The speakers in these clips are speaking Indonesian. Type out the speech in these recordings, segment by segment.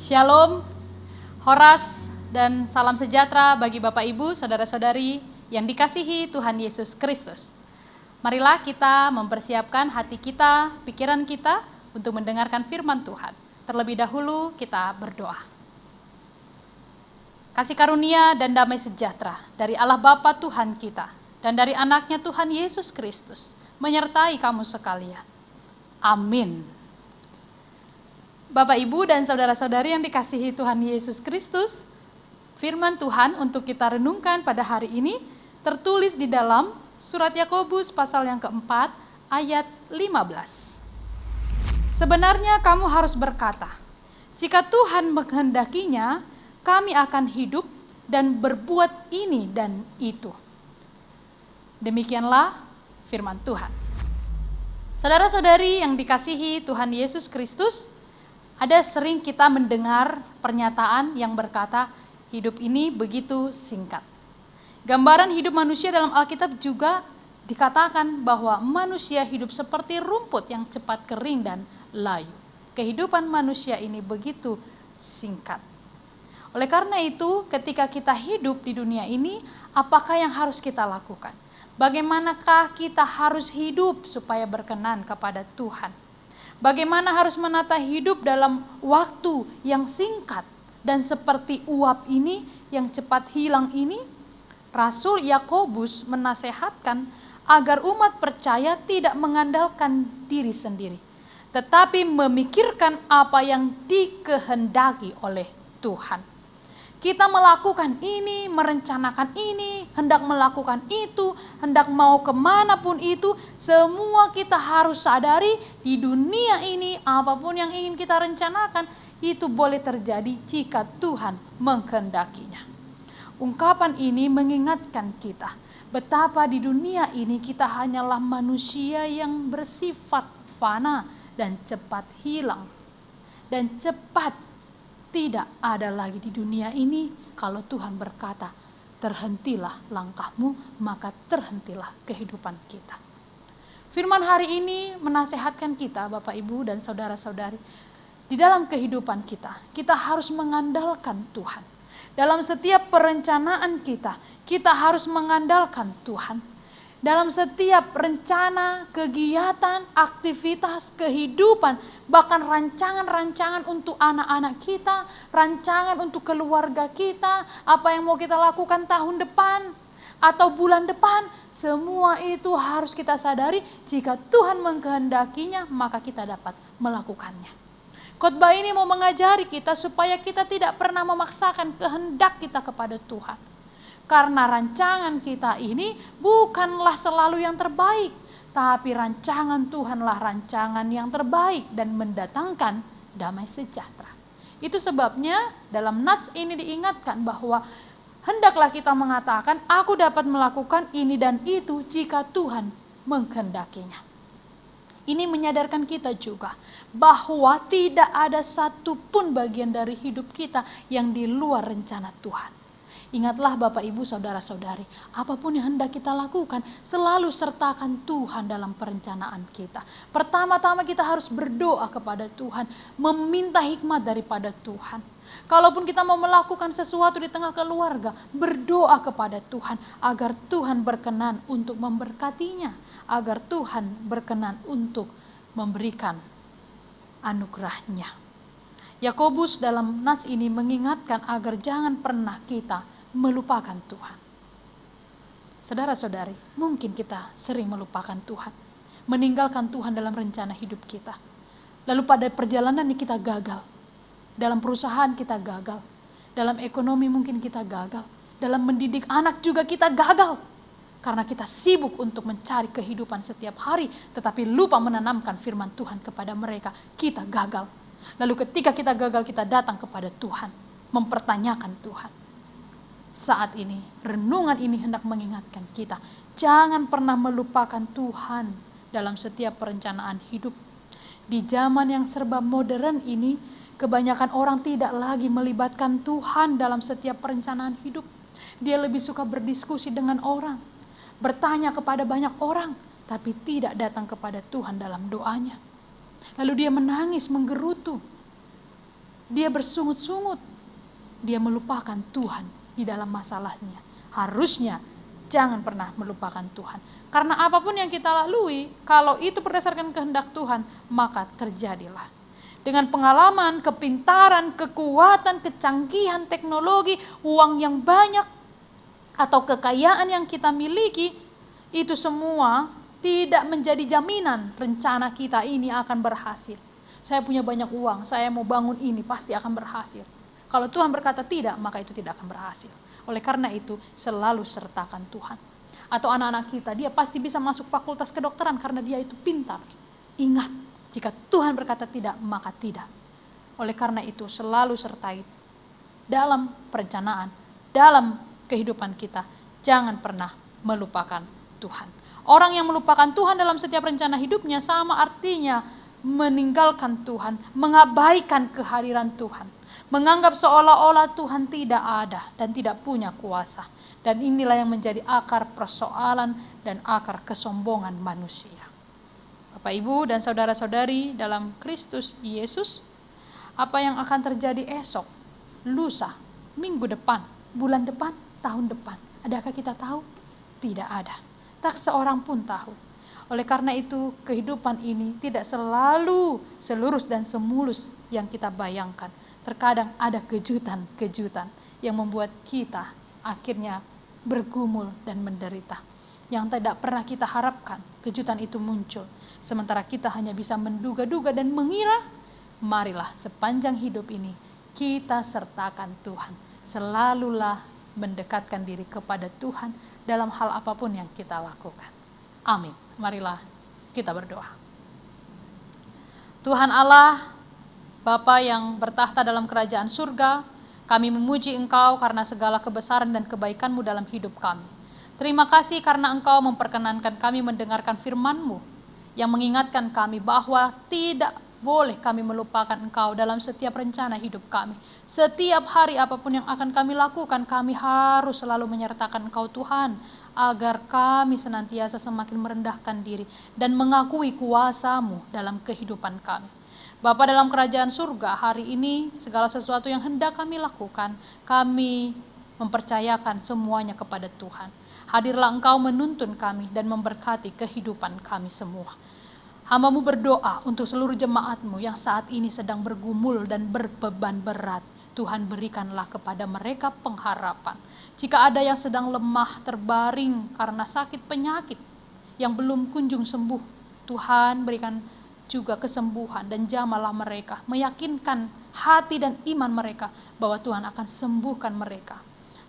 Shalom, Horas, dan salam sejahtera bagi Bapak Ibu, Saudara-saudari yang dikasihi Tuhan Yesus Kristus. Marilah kita mempersiapkan hati kita, pikiran kita untuk mendengarkan firman Tuhan. Terlebih dahulu kita berdoa. Kasih karunia dan damai sejahtera dari Allah Bapa Tuhan kita dan dari anaknya Tuhan Yesus Kristus menyertai kamu sekalian. Amin. Bapak, Ibu, dan saudara-saudari yang dikasihi Tuhan Yesus Kristus, firman Tuhan untuk kita renungkan pada hari ini tertulis di dalam surat Yakobus pasal yang keempat ayat 15. Sebenarnya kamu harus berkata, jika Tuhan menghendakinya, kami akan hidup dan berbuat ini dan itu. Demikianlah firman Tuhan. Saudara-saudari yang dikasihi Tuhan Yesus Kristus, ada sering kita mendengar pernyataan yang berkata, hidup ini begitu singkat. Gambaran hidup manusia dalam Alkitab juga dikatakan bahwa manusia hidup seperti rumput yang cepat kering dan layu. Kehidupan manusia ini begitu singkat. Oleh karena itu, ketika kita hidup di dunia ini, apakah yang harus kita lakukan? Bagaimanakah kita harus hidup supaya berkenan kepada Tuhan? Bagaimana harus menata hidup dalam waktu yang singkat dan seperti uap ini yang cepat hilang ini? Rasul Yakobus menasehatkan agar umat percaya tidak mengandalkan diri sendiri, tetapi memikirkan apa yang dikehendaki oleh Tuhan. Kita melakukan ini, merencanakan ini, hendak melakukan itu, hendak mau kemanapun itu, semua kita harus sadari di dunia ini apapun yang ingin kita rencanakan, itu boleh terjadi jika Tuhan mengkehendakinya. Ungkapan ini mengingatkan kita betapa di dunia ini kita hanyalah manusia yang bersifat fana dan cepat hilang. Dan cepat tidak ada lagi di dunia ini kalau Tuhan berkata, terhentilah langkahmu, maka terhentilah kehidupan kita. Firman hari ini menasehatkan kita, Bapak, Ibu, dan saudara-saudari, di dalam kehidupan kita, kita harus mengandalkan Tuhan. Dalam setiap perencanaan kita, kita harus mengandalkan Tuhan. Dalam setiap rencana, kegiatan, aktivitas, kehidupan, bahkan rancangan-rancangan untuk anak-anak kita, rancangan untuk keluarga kita, apa yang mau kita lakukan tahun depan atau bulan depan, semua itu harus kita sadari jika Tuhan mengkehendakinya, maka kita dapat melakukannya. Khotbah ini mau mengajari kita supaya kita tidak pernah memaksakan kehendak kita kepada Tuhan. Karena rancangan kita ini bukanlah selalu yang terbaik, tapi rancangan Tuhanlah rancangan yang terbaik dan mendatangkan damai sejahtera. Itu sebabnya dalam nats ini diingatkan bahwa hendaklah kita mengatakan, aku dapat melakukan ini dan itu jika Tuhan mengkehendakinya. Ini menyadarkan kita juga bahwa tidak ada satupun bagian dari hidup kita yang di luar rencana Tuhan. Ingatlah Bapak, Ibu, saudara-saudari, apapun yang hendak kita lakukan, selalu sertakan Tuhan dalam perencanaan kita. Pertama-tama kita harus berdoa kepada Tuhan, meminta hikmat daripada Tuhan. Kalaupun kita mau melakukan sesuatu di tengah keluarga, berdoa kepada Tuhan agar Tuhan berkenan untuk memberkatinya, agar Tuhan berkenan untuk memberikan anugerahnya. Yakobus dalam nats ini mengingatkan agar jangan pernah kita melupakan Tuhan. Saudara-saudari, mungkin kita sering melupakan Tuhan, meninggalkan Tuhan dalam rencana hidup kita. Lalu pada perjalanan ini kita gagal. Dalam perusahaan kita gagal. Dalam ekonomi mungkin kita gagal. Dalam mendidik anak juga kita gagal. Karena kita sibuk untuk mencari kehidupan setiap hari, tetapi lupa menanamkan firman Tuhan kepada mereka. Kita gagal. Lalu ketika kita gagal, kita datang kepada Tuhan, mempertanyakan Tuhan. Saat ini, renungan ini hendak mengingatkan kita, jangan pernah melupakan Tuhan dalam setiap perencanaan hidup. Di zaman yang serba modern ini, kebanyakan orang tidak lagi melibatkan Tuhan dalam setiap perencanaan hidup. Dia lebih suka berdiskusi dengan orang, bertanya kepada banyak orang, tapi tidak datang kepada Tuhan dalam doanya. Lalu dia menangis, menggerutu. dia bersungut-sungut, dia melupakan Tuhan di dalam masalahnya. Harusnya jangan pernah melupakan Tuhan. Karena apapun yang kita lalui, kalau itu berdasarkan kehendak Tuhan, maka terjadilah. Dengan pengalaman, kepintaran, kekuatan, kecanggihan teknologi, uang yang banyak, atau kekayaan yang kita miliki, itu semua tidak menjadi jaminan rencana kita ini akan berhasil. Saya punya banyak uang, saya mau bangun ini, pasti akan berhasil. Kalau Tuhan berkata tidak, maka itu tidak akan berhasil. Oleh karena itu, selalu sertakan Tuhan. Atau anak-anak kita, dia pasti bisa masuk fakultas kedokteran karena dia itu pintar. Ingat, jika Tuhan berkata tidak, maka tidak. Oleh karena itu, selalu sertai dalam perencanaan, dalam kehidupan kita. Jangan pernah melupakan Tuhan. Orang yang melupakan Tuhan dalam setiap rencana hidupnya sama artinya meninggalkan Tuhan, mengabaikan kehadiran Tuhan. Menganggap seolah-olah Tuhan tidak ada dan tidak punya kuasa. Dan inilah yang menjadi akar persoalan dan akar kesombongan manusia. Bapak, Ibu, dan saudara-saudari dalam Kristus Yesus, apa yang akan terjadi esok, lusa, minggu depan, bulan depan, tahun depan? Adakah kita tahu? Tidak ada. Tak seorang pun tahu. Oleh karena itu, kehidupan ini tidak selalu selurus dan semulus yang kita bayangkan. Terkadang ada kejutan-kejutan yang membuat kita akhirnya bergumul dan menderita. Yang tidak pernah kita harapkan, kejutan itu muncul. Sementara kita hanya bisa menduga-duga dan mengira, marilah sepanjang hidup ini kita sertakan Tuhan. Selalulah mendekatkan diri kepada Tuhan dalam hal apapun yang kita lakukan. Amin. Marilah kita berdoa. Tuhan Allah, Bapa yang bertahta dalam kerajaan surga, kami memuji Engkau karena segala kebesaran dan kebaikan-Mu dalam hidup kami. Terima kasih karena Engkau memperkenankan kami mendengarkan firman-Mu yang mengingatkan kami bahwa tidak boleh kami melupakan Engkau dalam setiap rencana hidup kami. Setiap hari apapun yang akan kami lakukan, kami harus selalu menyertakan Engkau Tuhan, agar kami senantiasa semakin merendahkan diri dan mengakui kuasa-Mu dalam kehidupan kami. Bapa dalam kerajaan surga, hari ini segala sesuatu yang hendak kami lakukan, kami mempercayakan semuanya kepada Tuhan. Hadirlah Engkau menuntun kami dan memberkati kehidupan kami semua. Hamba-Mu berdoa untuk seluruh jemaat-Mu yang saat ini sedang bergumul dan berbeban berat. Tuhan, berikanlah kepada mereka pengharapan. Jika ada yang sedang lemah, terbaring karena sakit penyakit yang belum kunjung sembuh, Tuhan berikan juga kesembuhan dan jamalah mereka, meyakinkan hati dan iman mereka bahwa Tuhan akan sembuhkan mereka.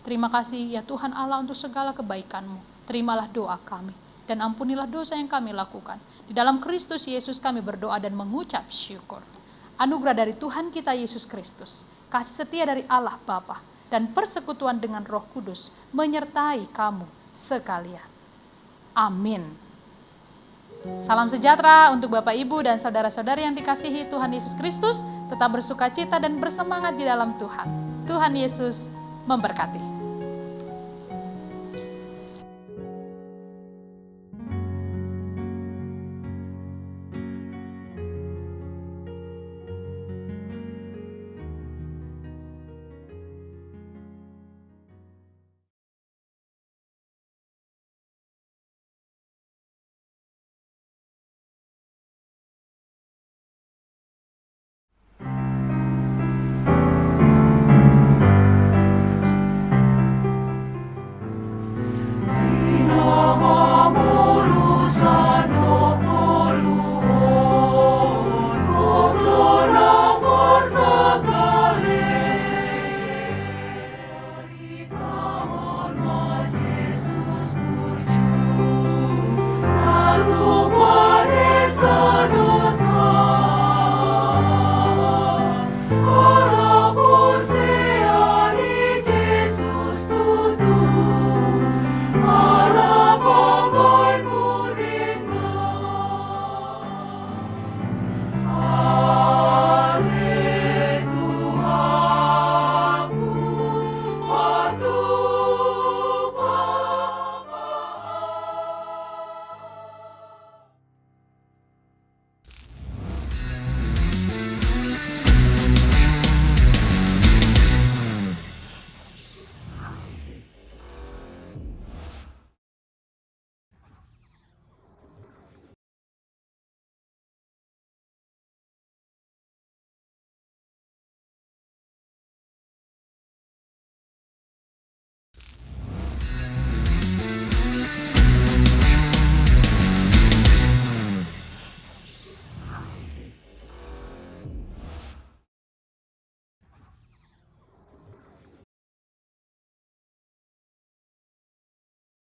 Terima kasih ya Tuhan Allah untuk segala kebaikan-Mu. Terimalah doa kami dan ampunilah dosa yang kami lakukan. Di dalam Kristus Yesus kami berdoa dan mengucap syukur. Anugerah dari Tuhan kita Yesus Kristus, kasih setia dari Allah Bapa, dan persekutuan dengan Roh Kudus menyertai kamu sekalian. Amin. Salam sejahtera untuk Bapak, Ibu, dan saudara-saudari yang dikasihi Tuhan Yesus Kristus. Tetap bersukacita dan bersemangat di dalam Tuhan. Tuhan Yesus memberkati.